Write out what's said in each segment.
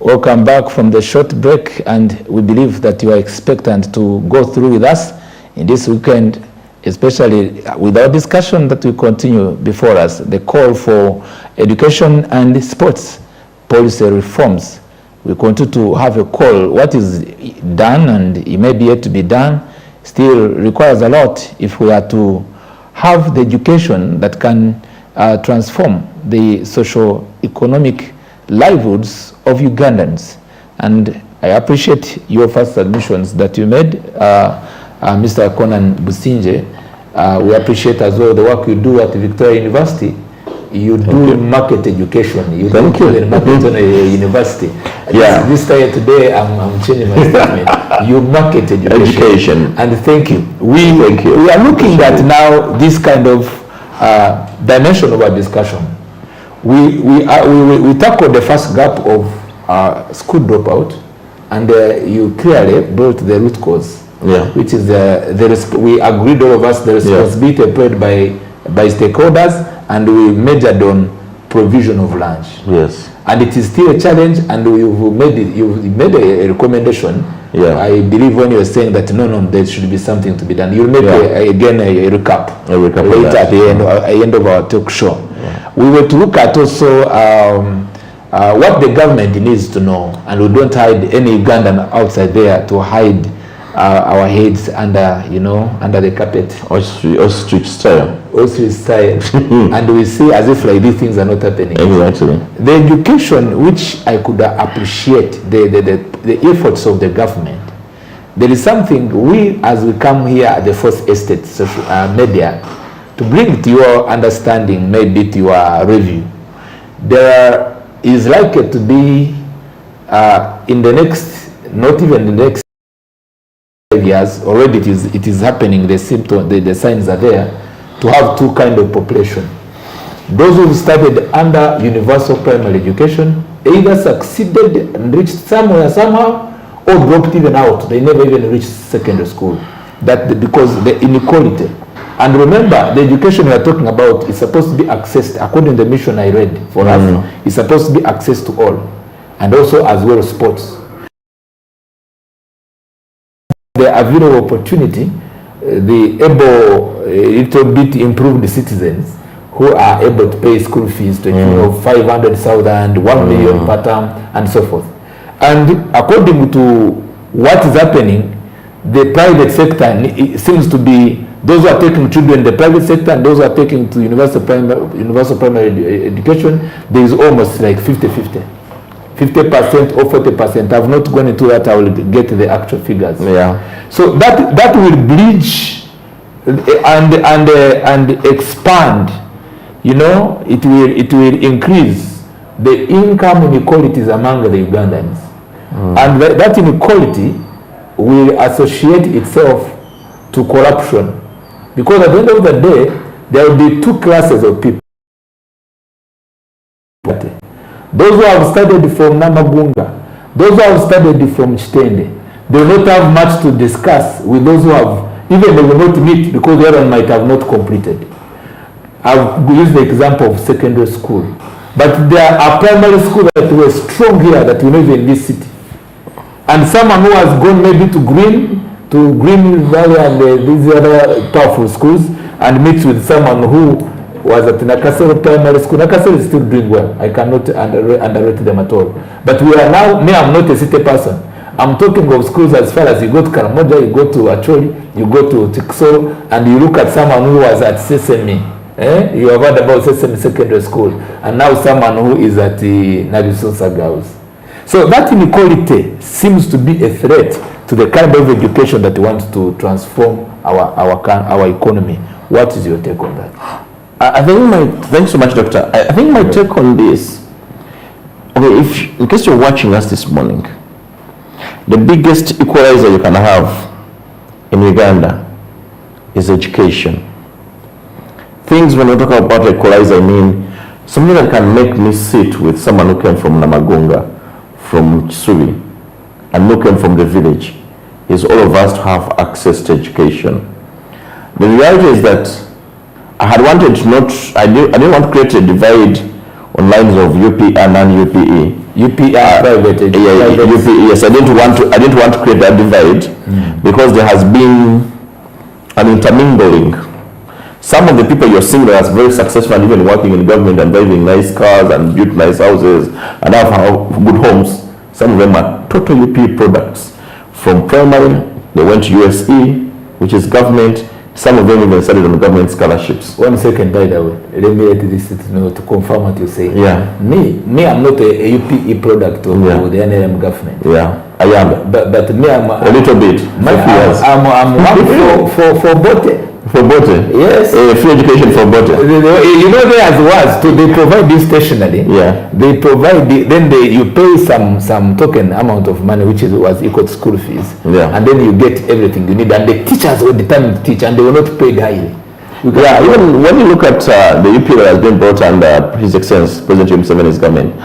Welcome back from the short break, and we believe that you are expectant to go through with us in this weekend, especially with our discussion that will continue before us, the call for education and sports policy reforms. We continue to have a call. What is done and it may be yet to be done still requires a lot if we are to have the education that can transform the socio-economic livelihoods of Ugandans. And I appreciate your first admissions that you made, Mr. Conan Businje. We appreciate as well the work you do at Victoria University. You do market education. You do market on a university. Yeah. This time today, I'm changing my statement. You market education. And thank you. We are looking at now this kind of dimension of our discussion. We tackled the first gap of school dropout, and you clearly brought the root cause, which is we agreed, all of us, the responsibility played by stakeholders, and we majored on provision of lunch. Yes. And it is still a challenge, and you've made a recommendation. Yeah. I believe when you're saying that no, there should be something to be done. You'll make a recap later at the end of our talk show. Yeah. We were to look at also what the government needs to know, and we don't hide any Ugandan outside there to hide our heads under the carpet. Ostrich style. Ostrich style. And we see as if like these things are not happening. Exactly. The education, which I could appreciate, the efforts of the government. There is something as we come here at the First Estate social media, to bring to your understanding, maybe to your review. There is likely to be in the next, not even the next 5 years, already it is happening, the symptoms, the signs are there, to have two kinds of population. Those who started under universal primary education either succeeded and reached somewhere somehow, or dropped even out. They never even reached secondary school. Because the inequality. And remember, the education we are talking about is supposed to be accessed, according to the mission I read for us, it's supposed to be accessed to all, and also as well sports. The available opportunity, the able, little bit improved citizens who are able to pay school fees to 500,000, 1 million per term, and so forth. And according to what is happening, the private sector seems to be those who are taking children in the private sector and those who are taking to universal primary education. There is almost like 50-50. 50% or 40%. I've not gone into that. I will get the actual figures. Yeah. So that will bridge and expand. It will increase the income inequalities among the Ugandans, and that inequality will associate itself to corruption, because at the end of the day, there will be two classes of people. Those who have studied from Namagunga, those who have studied from Chitende, they will not have much to discuss with those who have, even they will not meet because the other might have not completed. I've used the example of secondary school. But there are primary schools that were strong here that we live in this city. And someone who has gone maybe to Green Valley and these other powerful schools and meets with someone who was at Nakasero Primary School. Nakasero is still doing well. I cannot underrate them at all. But we are now, I'm not a city person. I'm talking of schools as far as you go to Karamoja, you go to Acholi, you go to Tikso, and you look at someone who was at Sesame. You have heard about Sesame Secondary School, and now someone who is at the Nabisosa Girls. So that inequality seems to be a threat to the kind of education that wants to transform our economy. What is your take on that? Thanks so much, Doctor. I think my take on this, okay, in case you're watching us this morning, the biggest equalizer you can have in Uganda is education. Things, when we talk about equalizer, I mean something that can make me sit with someone who came from Namagunga, from Chisui, and who came from the village, is all of us to have access to education. The reality is that I had wanted to I didn't want to create a divide on lines of UP and non-UPE. private. UPE. Yes, I didn't want to create that divide because there has been an intermingling. Some of the people you're seeing that are very successful and even working in government and driving nice cars and built nice houses and have good homes, some of them are total UPE products. From primary, they went to USE, which is government. Some of them even started on government scholarships. 1 second, by the way. Let me let this to confirm what you say. Yeah. Me, I'm not a UPE product of the NLM government. Yeah, I am. But me, I'm a little bit. I'm working for Bote. For Bote? Yes. Free education for Bote. You know, there as was, so they provide this stationery. Yeah. They provide, you pay some token amount of money, which was equal to school fees. Yeah. And then you get everything you need. And the teachers were determined to teach, and they were not paid highly. Yeah, even when you look at the UP that has been brought under His Excellency President Museveni's government,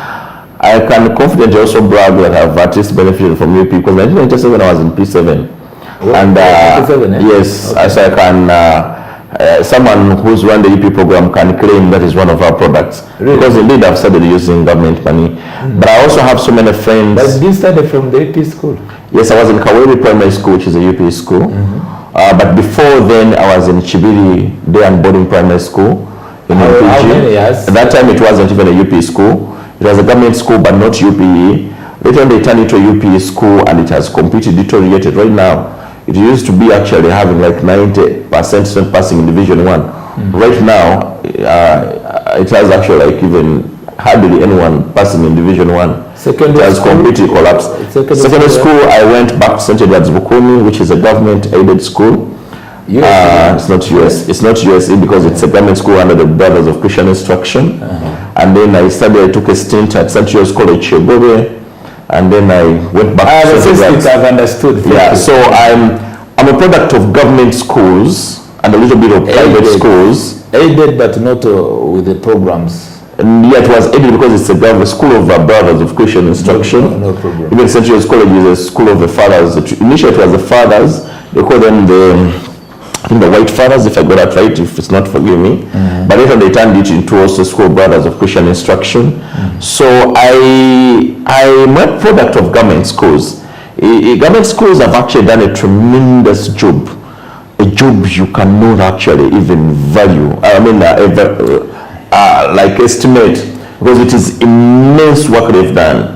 I can confidently also brag that I've at least benefited from UP because 1997 I was in P7. And yes, okay. As I can, someone who's run the UP program can claim that is one of our products. Really? Because indeed I've started using government money. But I also have so many friends. But you started from the UP school? Yes, I was in Kaweri Primary School, which is a UP school. But before then, I was in Chibiri Day and Boarding Primary School in how many years? At that time, it wasn't even a UP school. It was a government school, but not UPE. Later on, they turned it to a UPE school, and it has completely deteriorated. Right now, it used to be actually having like 90% student passing in Division 1. Right now, it has actually like even hardly anyone passing in Division 1. It has completely collapsed. Secondary school, I went back to St. Edward's Bukumi, which is a government-aided school. It's not US. It's not USE because it's a government school under the Brothers of Christian Instruction. And then I took a stint at St. Joe's College, Chebore, and then I went back to St. Edward's. I've understood. Yeah, so I'm a product of government schools and a little bit of private schools. Aided, but not with the programs. And yeah, it was aided because it's a school of Brothers of Christian Instruction. No problem. Even St. Joe's College is a school of the fathers. Initially it was the fathers. They call them the white fathers, if I got that right, if it's not, forgive me. But later they turned it into also school of Brothers of Christian Instruction. So I'm a product of government schools. Government schools have actually done a tremendous job. A job you cannot actually even value. Like estimate, because it is immense work they've done.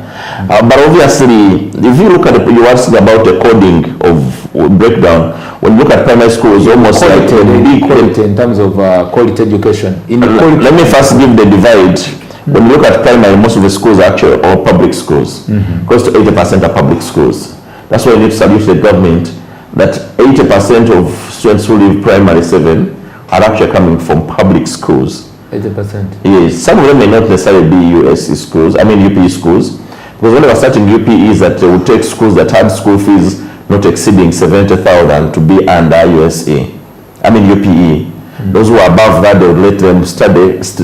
But obviously, if you look at you asking about the coding of breakdown, when you look at primary schools, almost quality, like a big quality in terms of quality education. Let me first give the divide. When you look at primary, most of the schools are actually all public schools. Close to 80% are public schools. That's why you need to salute the government that 80% of students who leave primary 7 are actually coming from public schools. 80%. Yes, some of them may not necessarily be USC schools, UPE schools, because when they were starting UPEs that they would take schools that had school fees not exceeding 70,000 to be under UPE. Those who are above that, they would let them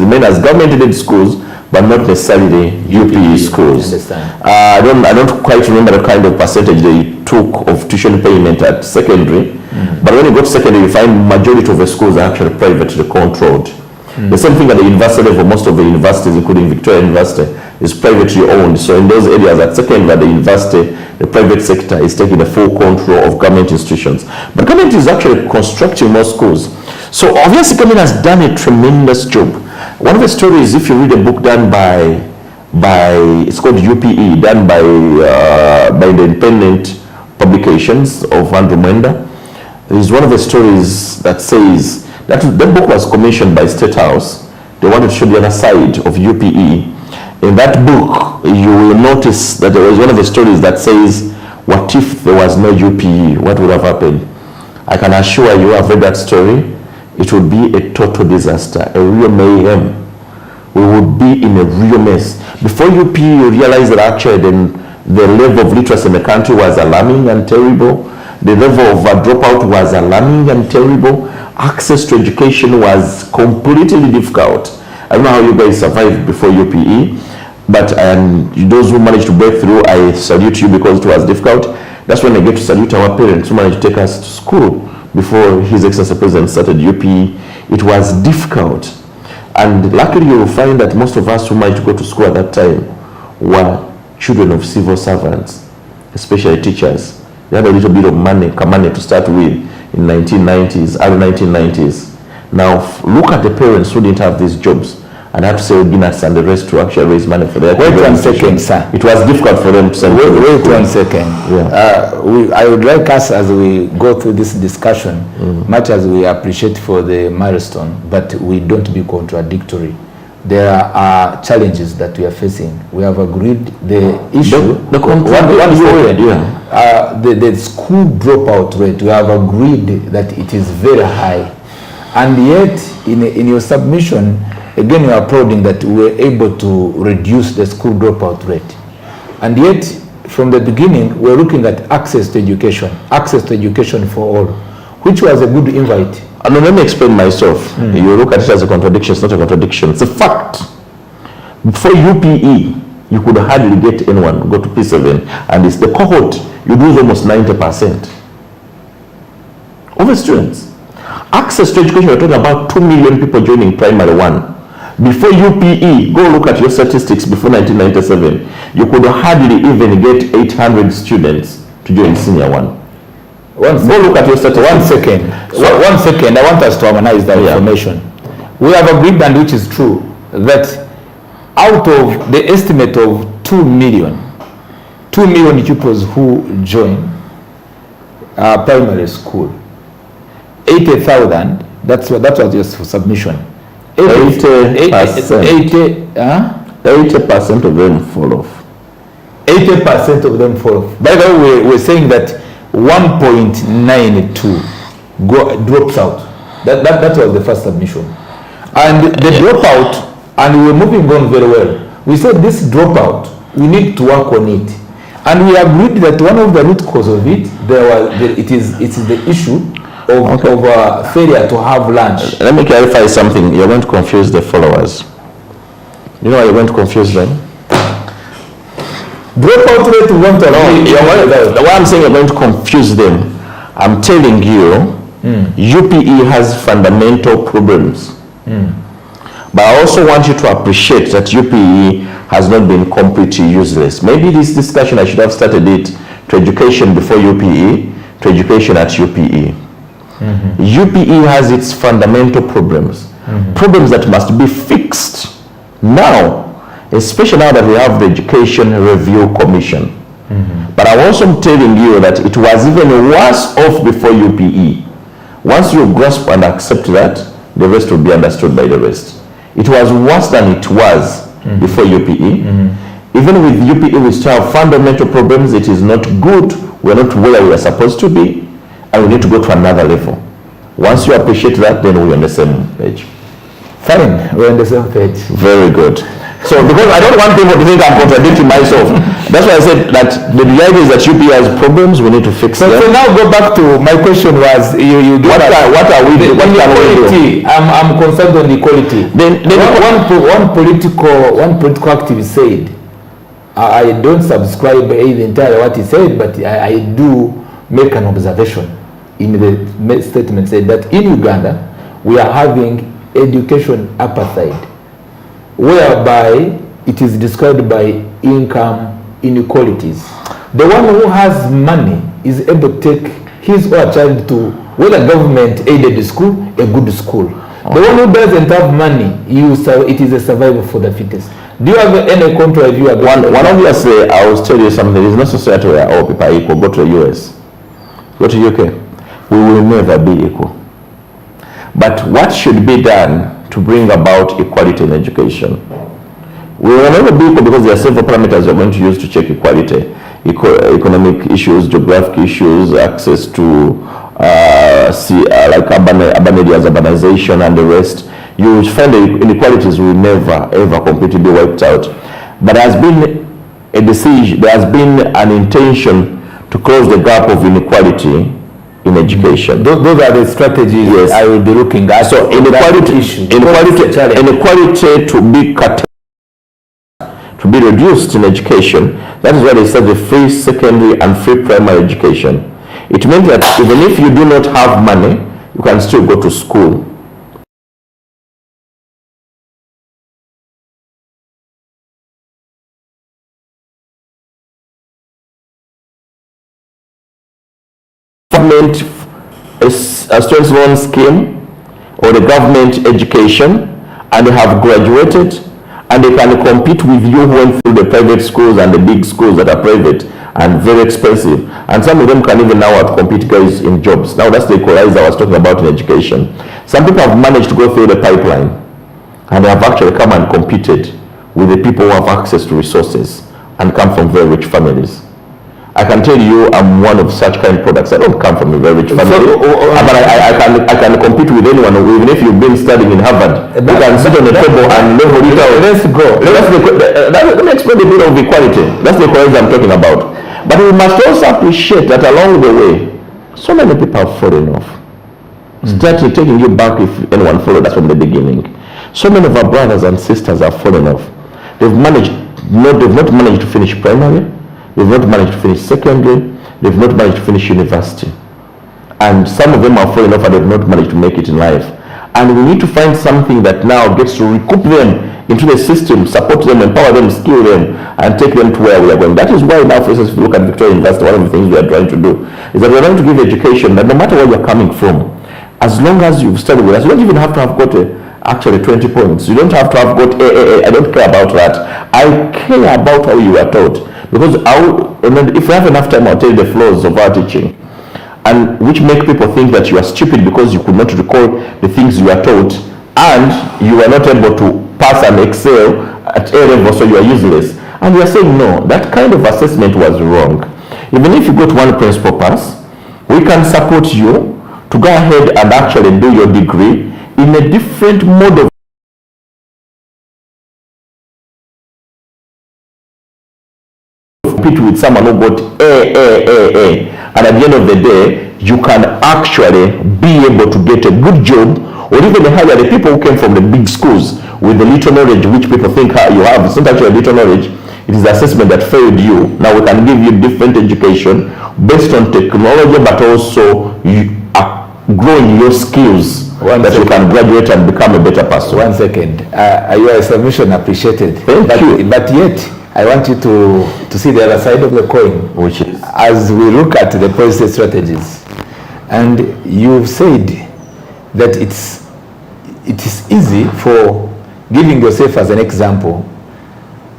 remain as government-aided schools, but not necessarily UPE schools. I don't quite remember the kind of percentage they took of tuition payment at secondary, but when you go to secondary, you find majority of the schools are actually privately controlled. The same thing at the university level. Most of the universities, including Victoria University, is privately owned. So in those areas at secondary at the university, the private sector is taking the full control of government institutions. But government is actually constructing more schools. So obviously government has done a tremendous job. One of the stories, if you read a book done by it's called UPE, done by the independent publications of Andrew Mwenda, is one of the stories that says that book was commissioned by State House. They wanted to show the other side of UPE. In that book, you will notice that there was one of the stories that says, what if there was no UPE? What would have happened? I can assure you, I've read that story. It would be a total disaster, a real mayhem. We would be in a real mess. Before UPE, you realize that actually the level of literacy in the country was alarming and terrible. The level of dropout was alarming and terrible. Access to education was completely difficult. I don't know how you guys survived before UPE, but those who managed to break through, I salute you because it was difficult. That's when I get to salute our parents who managed to take us to school before His Excellency President started UPE. It was difficult. And luckily you will find that most of us who might go to school at that time were children of civil servants, especially teachers. They had a little bit of money to start with in 1990s, early 1990s. Now look at the parents who didn't have these jobs and had to sell Guinness and the rest to actually raise money for their children. Wait 1 second, sir. It was difficult for them to send. Wait 1 second. Yeah. I would like us, as we go through this discussion, much as we appreciate for the milestone, but we don't be contradictory. There are challenges that we are facing. We have agreed the issue. The school dropout rate, we have agreed that it is very high. And yet, in your submission, again, you are applauding that we were able to reduce the school dropout rate. And yet, from the beginning, we're looking at access to education for all, which was a good invite. No, let me explain myself. You look at it as a contradiction. It's not a contradiction. It's a fact. Before UPE, you could hardly get anyone go to P7, and it's the cohort, you lose almost 90% of the students. Access to education, we're talking about 2 million people joining primary 1. Before UPE, go look at your statistics before 1997, you could hardly even get 800 students to join senior 1. Go look at your statistics. 1 second. So, 1 second. I want us to harmonize that information. We have agreed, and which is true, that out of the estimate of 2 million pupils who join primary school, 80,000. That was just for submission. 80% of them fall off. 80% of them fall off. By the way, we're saying that 1.92 drops out. That was the first submission. And the dropout, and we're moving on very well. We said this dropout, we need to work on it. And we agreed that one of the root cause of it, it is the issue of failure to have lunch. Let me clarify something. You're going to confuse the followers. You know why you're going to confuse them? Dropout rate, we want to know. Why I'm saying you're going to confuse them, I'm telling you, UPE has fundamental problems. But I also want you to appreciate that UPE has not been completely useless. Maybe this discussion, I should have started it to education before UPE, to education at UPE. UPE has its fundamental problems, problems that must be fixed now, especially now that we have the Education Review Commission. But I'm also telling you that it was even worse off before UPE. Once you grasp and accept that, the rest will be understood by the rest. It was worse than it was before UPE. Even with UPE, we still have fundamental problems. It is not good. We're not where we are supposed to be, and we need to go to another level. Once you appreciate that, then we're on the same page. Fine, we're on the same page. Very good. So, because I don't want people to think I'm contradicting myself, that's why I said that the reality is that UPE has problems, we need to fix them. So now go back to my question was, what are we doing? Equality. I'm concerned on equality. Then one political activist said, I don't subscribe entirely what he said, but I do make an observation in the statement, said that in Uganda we are having education apartheid, whereby it is described by income inequalities. The one who has money is able to take his or her child to, whether government aided school, a good school. The one who doesn't have money, it is a survival for the fittest. Do you have any contrary view about that? One obviously, I will tell you something. It's not society where all people are equal. Go to the US, go to UK. We will never be equal. But what should be done to bring about equality in education? We will never be equal because there are several parameters we're going to use to check equality. Economic issues, geographic issues, access to like urban areas, urbanization and the rest. You will find the inequalities will never ever completely be wiped out. But there has been a decision, there has been an intention to close the gap of inequality in education. Those are the strategies I will be looking at. So inequality to be reduced in education. That is why they said the free secondary and free primary education. It means that even if you do not have money, you can still go to school government a student loan scheme or the government education, and they have graduated, and they can compete with you who went through the private schools and the big schools that are private and very expensive. And some of them can even now outcompete guys in jobs. Now that's the equalizer I was talking about in education. Some people have managed to go through the pipeline, and they have actually come and competed with the people who have access to resources and come from very rich families. I can tell you I'm one of such kind of products. I don't come from a very rich family, but I can compete with anyone, even if you've been studying in Harvard. You can sit on the table and level it out. Let's go. Let me explain a bit of equality. That's the equality I'm talking about. But we must also appreciate that along the way, so many people have fallen off. Starting taking you back, if anyone followed us from the beginning. So many of our brothers and sisters have fallen off. They've not managed to finish primary. They've not managed to finish secondary. They've not managed to finish university. And some of them have fallen off and they've not managed to make it in life. And we need to find something that now gets to recoup them into the system, support them, empower them, skill them, and take them to where we are going. That is why now, for instance, if you look at Victoria University, one of the things we are trying to do is that we are trying to give education that no matter where you're coming from, as long as you've studied with us, you don't even have to have got actually 20 points. You don't have to have got I don't care about that. I care about how you are taught. Because if we have enough time, I'll tell you the flaws of our teaching, and which make people think that you are stupid because you could not recall the things you are taught, and you are not able to pass and excel at A level, so you are useless. And we are saying no, that kind of assessment was wrong. Even if you got one principal pass, we can support you to go ahead and actually do your degree in a different mode of compete with someone who got A. And at the end of the day, you can actually be able to get a good job, or even hire the people who came from the big schools with the little knowledge which people think you have. It's not actually little knowledge, it is the assessment that failed you. Now we can give you different education based on technology, but also you are growing your skills that you can graduate and become a better person. 1 second. Your submission appreciated. Thank you. But yet, I want you to see the other side of the coin, which is, as we look at the policy strategies, and you've said that it is easy for giving yourself as an example,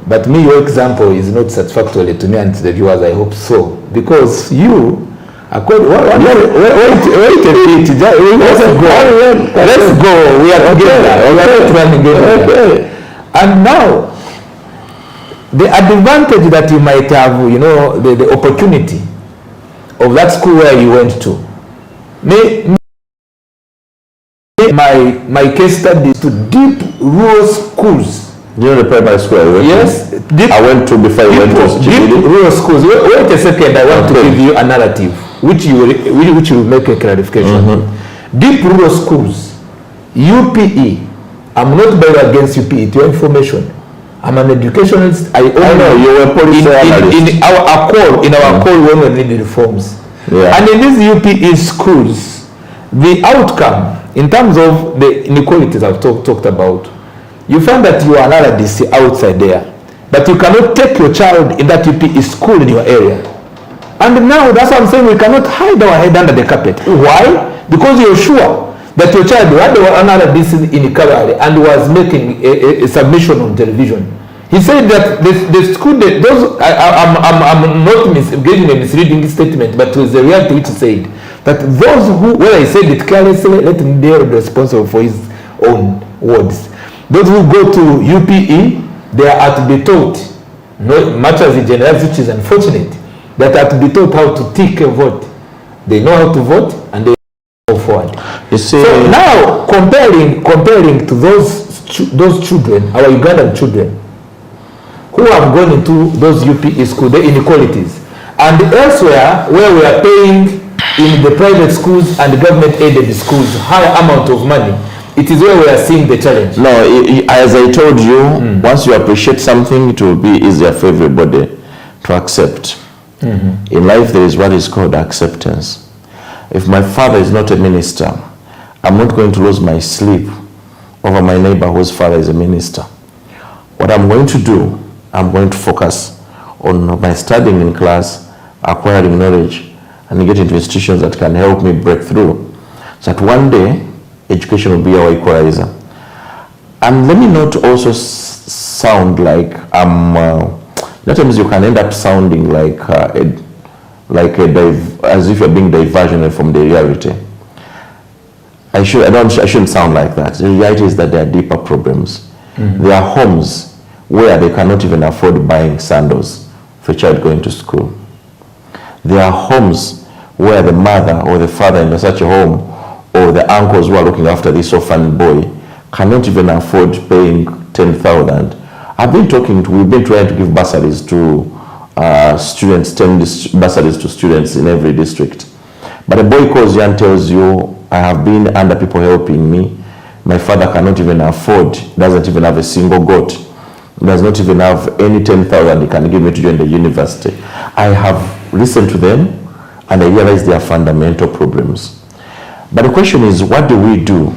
but your example is not satisfactory to me and to the viewers. I hope so, because you, wait a bit. Let's go. We are together. Okay. And now, the advantage that you might have, the opportunity of that school where you went to. My case study is to deep rural schools. You know the primary school I went to? Yes. I went to before I went to deep rural schools. Wait a second, I want to give you a narrative, which you will make a clarification. Deep rural schools, UPE. I'm not bad against UPE, to your information. I'm an educationalist. I know you were policy in our call when we need reforms. Yeah. And in these UPE schools, the outcome in terms of the inequalities I've talked about, you find that you are an RDC outside there, but you cannot take your child in that UPE school in your area. And now that's what I'm saying, we cannot hide our head under the carpet. Why? Because you're sure that your child had another DC in Kabale and was making a submission on television. He said that the school, I'm not giving a misleading statement, but it was the reality which he said, that those who, whether he said it carelessly, let him bear responsible for his own words. Those who go to UPE, they are to be taught, not much as the generality, which is unfortunate, that are to be taught how to tick a vote. They know how to vote and they go forward. You see, so now comparing to those children, our Ugandan children, who have gone into those UPE schools, the inequalities, and elsewhere where we are paying in the private schools and the government-aided schools higher amount of money, it is where we are seeing the challenge. No, as I told you, once you appreciate something, it will be easier for everybody to accept. In life, there is what is called acceptance. If my father is not a minister, I'm not going to lose my sleep over my neighbor whose father is a minister. What I'm going to do, I'm going to focus on my studying in class, acquiring knowledge, and get into institutions that can help me break through, so that one day education will be our equalizer. And let me not also sound like sometimes you can end up sounding like as if you're being diversionary from the reality. I shouldn't sound like that. The reality is that there are deeper problems. There are homes where they cannot even afford buying sandals for a child going to school. There are homes where the mother or the father in such a home, or the uncles who are looking after this orphan boy, cannot even afford paying 10,000. We've been trying to give bursaries to students, 10 bursaries to students in every district. But a boy calls you and tells you, I have been under people helping me. My father cannot even afford, doesn't even have a single goat, does not even have any 10,000 he can give me to join the university. I have listened to them and I realize there are fundamental problems. But the question is, what do we do?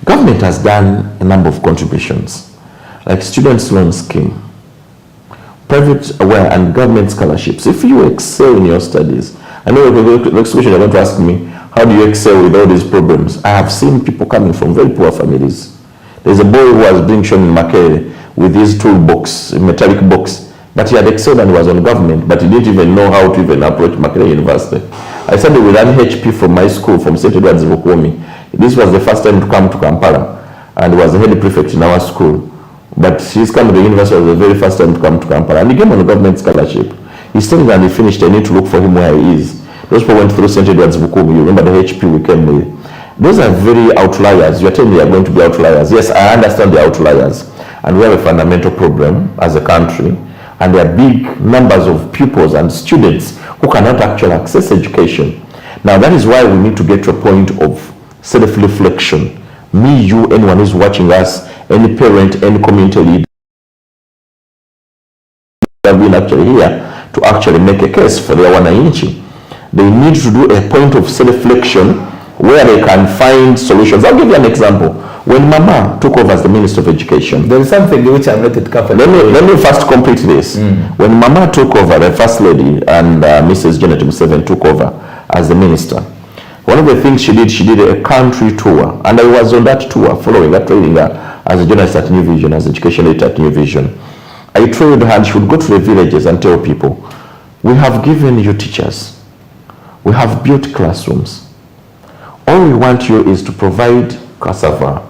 Government has done a number of contributions, like students' loan scheme, private and government scholarships. If you excel in your studies, I know the next question you're going to ask me, how do you excel with all these problems? I have seen people coming from very poor families. There's a boy who was being shown in Makere with his toolbox, a metallic box, but he had excelled and was on government, but he didn't even know how to even approach Makere University. I started with an HP from my school, from St. Edward's Vukwumi. This was the first time to come to Kampala, and he was the head prefect in our school. But his coming to the university was the very first time to come to Kampala, and he came on a government scholarship. He studied and he finished. I need to look for him where he is. Those people went through St. Edward's Vukwumi. You remember the HP we came with. Those are very outliers. You're telling me they are going to be outliers. Yes, I understand the outliers. And we have a fundamental problem as a country. And there are big numbers of pupils and students who cannot actually access education. Now, that is why we need to get to a point of self-reflection. Me, you, anyone who's watching us, any parent, any community leader, have been actually here to actually make a case for their wananchi. They need to do a point of self-reflection where they can find solutions. I'll give you an example. When Mama took over as the Minister of Education, there is something which I'm not comfortable. Let me first complete this. When Mama took over, the First Lady and Mrs. Janet Museveni took over as the Minister, one of the things she did a country tour, and I was on that tour following that, training her as a journalist at New Vision, as education editor at New Vision. I told her she would go to the villages and tell people, we have given you teachers, we have built classrooms. All we want you is to provide cassava,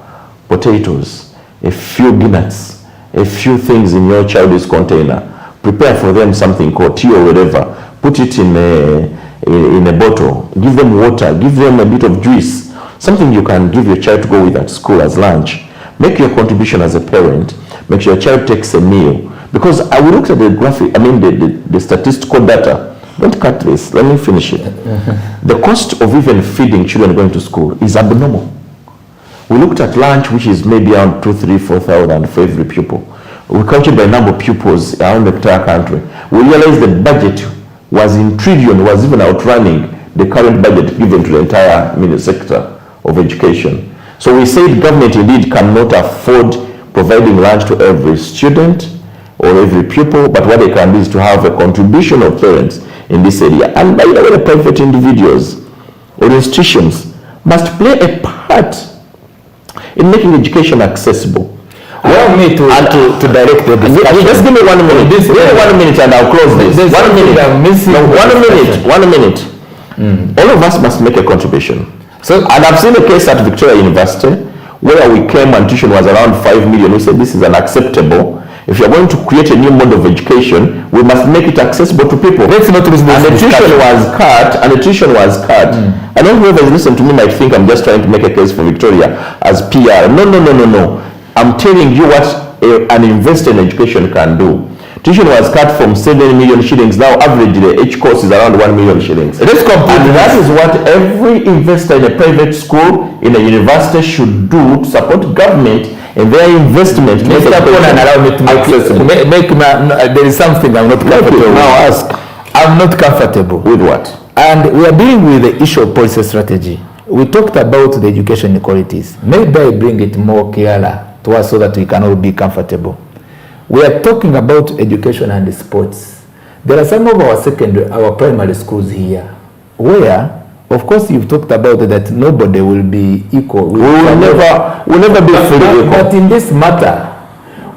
potatoes, a few peanuts, a few things in your child's container. Prepare for them something called tea or whatever. Put it in a bottle. Give them water. Give them a bit of juice. Something you can give your child to go with at school as lunch. Make your contribution as a parent. Make sure your child takes a meal. Because I will look at the graphic, the statistical data. Don't cut this. Let me finish it. The cost of even feeding children going to school is abnormal. We looked at lunch, which is maybe around 2,000, 3,000, 4,000 for every pupil. We counted by number of pupils around the entire country. We realized the budget was in trillion, was even outrunning the current budget given to the entire sector of education. So we said government indeed cannot afford providing lunch to every student or every pupil, but what they can do is to have a contribution of parents in this area. And by the way, the private individuals or institutions must play a part in making education accessible. Allow me to direct the discussion. Just give me 1 minute. Give me 1 minute and I'll close this. 1 minute. 1 minute. All of us must make a contribution. And I've seen a case at Victoria University where we came and tuition was around 5 million. We said this is unacceptable. If you're going to create a new mode of education, we must make it accessible to people. Let's not lose this. And the tuition was cut. I know whoever is listening to me might think I'm just trying to make a case for Victoria as PR. No. I'm telling you what an investor in education can do. Tuition was cut from 7 million shillings. Now averagely each course is around 1 million shillings. Let's complete. And that is what every investor in a private school, in a university should do to support government in their investment. Mr. Conan, allow me to there is something I'm not comfortable with. Now ask. I'm not comfortable. With what? And we are dealing with the issue of policy strategy. We talked about the education inequalities. Maybe I bring it more clearer to us so that we can all be comfortable. We are talking about education and sports. There are some of our primary schools here where, of course, you've talked about that nobody will be equal. We will never be fully equal. But in this matter,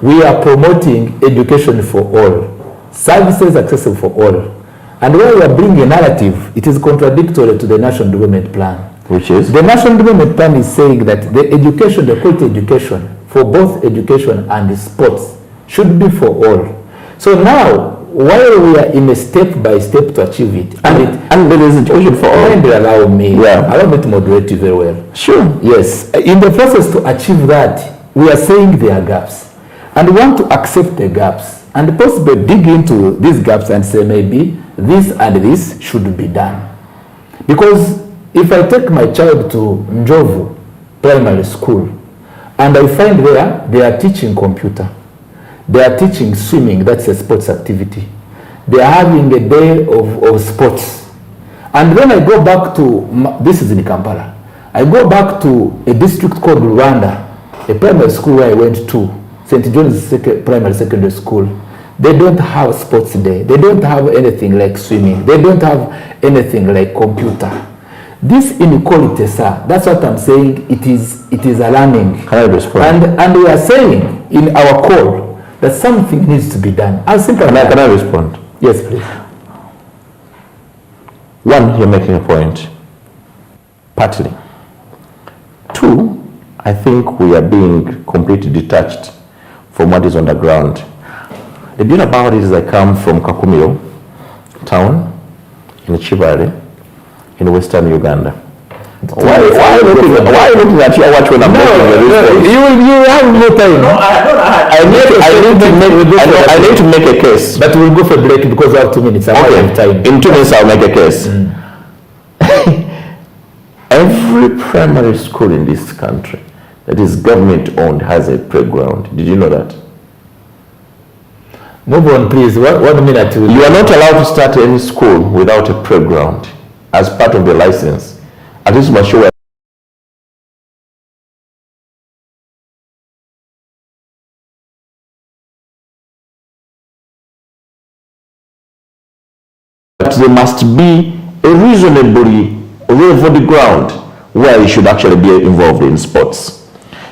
we are promoting education for all, services accessible for all. And when we are bringing a narrative, it is contradictory to the National Development Plan. Which is? The National Development Plan is saying that the education, the quality education, for both education and sports, should be for all. So now, while we are in a step-by-step to achieve it, and there is education for all. And allow me to moderate you very well. Sure. Yes. In the process to achieve that, we are saying there are gaps. And we want to accept the gaps. And possibly dig into these gaps and say maybe this and this should be done. Because if I take my child to Njovu Primary School and I find there they are teaching computer, they are teaching swimming, that's a sports activity, they are having a day of sports, and then I go back to, this is in Kampala, I go back to a district called Rwanda, a primary school where I went to, St. John's Primary Secondary School. They don't have sports day. They don't have anything like swimming. They don't have anything like computer. This inequality, sir, that's what I'm saying. It is alarming. Can I respond? And we are saying in our call that something needs to be done. Can I respond? Yes, please. One, you're making a point. Partly. Two, I think we are being completely detached from what is on the ground. The beauty about it is I come from Kakumiro town in Chibale in western Uganda. Why are you looking at your watch when I'm making a response? You have no time. No, I need to make a case. But we'll go for break because we have 2 minutes. Okay. Time. In 2 minutes I'll make a case. Every primary school in this country that is government owned has a playground. Did you know that? Move on, please. 1 minute. You are not allowed to start any school without a playground as part of the license. At least must show. But there must be a reasonably level ground where you should actually be involved in sports.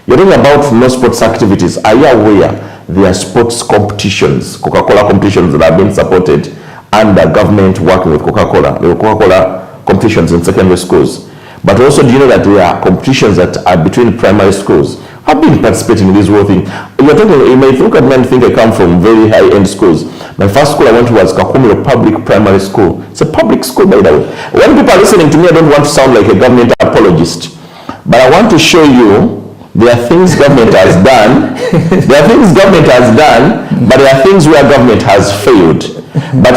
You're talking about no sports activities. Are you aware there are sports competitions, Coca-Cola competitions that have been supported under government working with Coca-Cola? There are Coca-Cola competitions in secondary schools. But also, do you know that there are competitions that are between primary schools? I've been participating in this whole thing. You may look at me and think I come from very high-end schools. My first school I went to was Kakumiro Public Primary School. It's a public school, by the way. When people are listening to me, I don't want to sound like a government apologist. But I want to show you there are things government has done. There are things government has done, but there are things where government has failed. But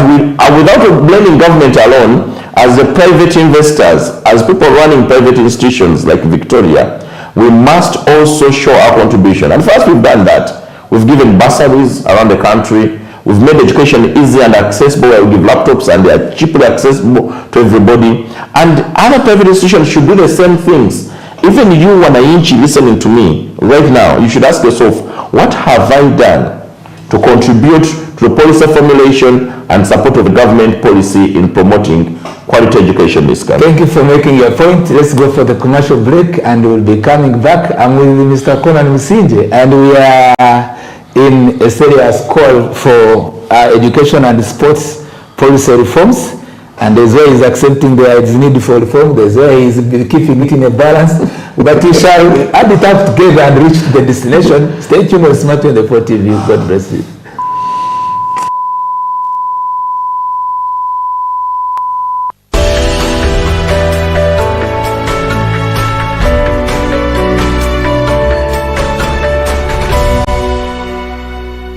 without blaming government alone, as the private investors, as people running private institutions like Victoria, we must also show our contribution. And first, we've done that. We've given bursaries around the country. We've made education easy and accessible. We give laptops and they are cheaply accessible to everybody. And other private institutions should do the same things. Even you, Wananchi, listening to me right now, you should ask yourself, what have I done to contribute to the policy formulation and support of the government policy in promoting quality education in this country? Thank you for making your point. Let's go for the commercial break and we'll be coming back. I'm with Mr. Conan Musinje and we are in a serious call for education and sports policy reforms. And there's where he's accepting there is need for reform, there's where he's keeping it in a balance. But we shall add it up together and reach the destination. Stay tuned on Smart 24 TV. God bless you.